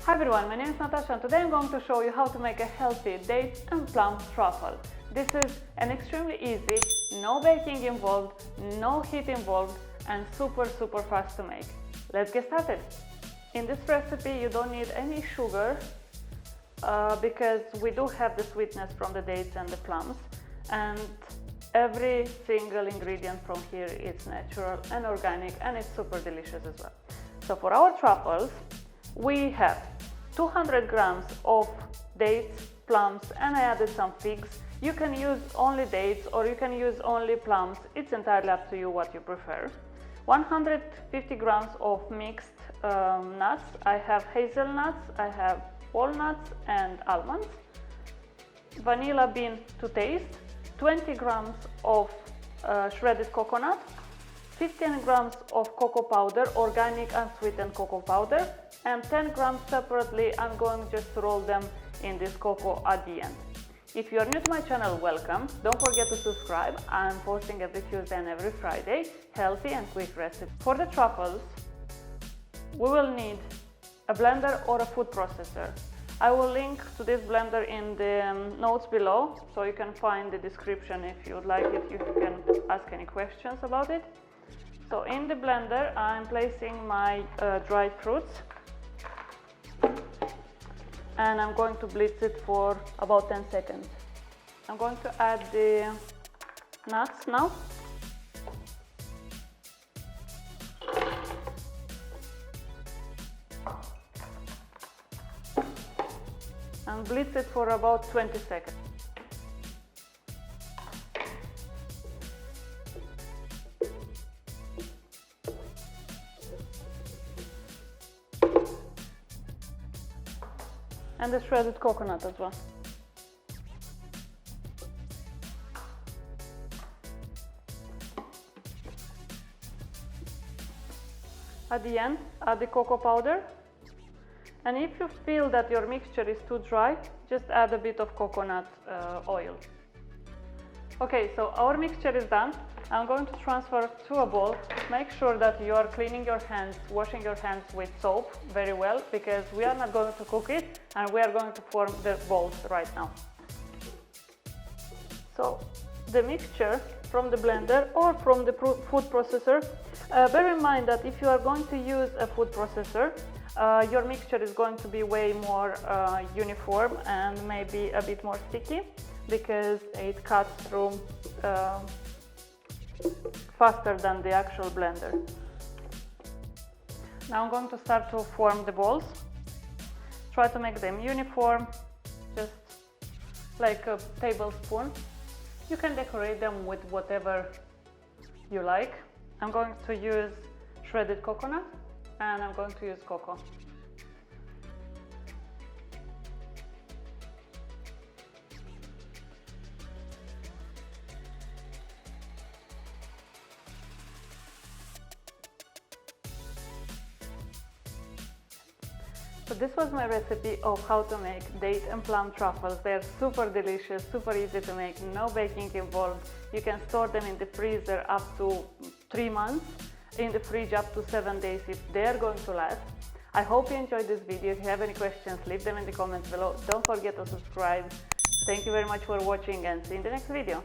Hi everyone, my name is Natasha and today I'm going to show you how to make a healthy date and plum truffle. This is an extremely easy, no baking involved, no heat involved and super fast to make. Let's get started. In this recipe you don't need any sugar because we do have the sweetness from the dates and the plums, and every single ingredient from here is natural and organic and it's super delicious as well. So for our truffles we have 200 grams of dates, plums, and I added some figs. You can use only dates or you can use only plums, it's entirely up to you what you prefer. 150 grams of mixed nuts. I have hazelnuts, I have walnuts and almonds. Vanilla bean to taste. 20 grams of shredded coconut. 15 grams of cocoa powder, organic unsweetened cocoa powder, and 10 grams separately. I'm going just to roll them in this cocoa at the end. If you are new to my channel, welcome. Don't forget to subscribe. I'm posting every Tuesday and every Friday healthy and quick recipes. For the truffles, we will need a blender or a food processor. I will link to this blender in the notes below, so you can find the description if you would like it. You can ask any questions about it. So in the blender I'm placing my dried fruits and I'm going to blitz it for about 10 seconds. I'm going to add the nuts now. And blitz it for about 20 seconds. And the shredded coconut as well. At the end, add the cocoa powder. And if you feel that your mixture is too dry, just add a bit of coconut oil. Okay, so our mixture is done. I'm going to transfer to a bowl. Make sure that you are cleaning your hands, washing your hands with soap very well, because we are not going to cook it and we are going to form the balls right now. So the mixture from the blender or from the food processor, bear in mind that if you are going to use a food processor, your mixture is going to be way more uniform and maybe a bit more sticky because it cuts through faster than the actual blender. Now I'm going to start to form the balls. Try to make them uniform, just like a tablespoon. You can decorate them with whatever you like. I'm going to use shredded coconut and I'm going to use cocoa. So this was my recipe of how to make date and plum truffles. They are super delicious, super easy to make, no baking involved. You can store them in the freezer up to 3 months, in the fridge up to 7 days if they are going to last. I hope you enjoyed this video. If you have any questions, leave them in the comments below. Don't forget to subscribe. Thank you very much for watching and see you in the next video.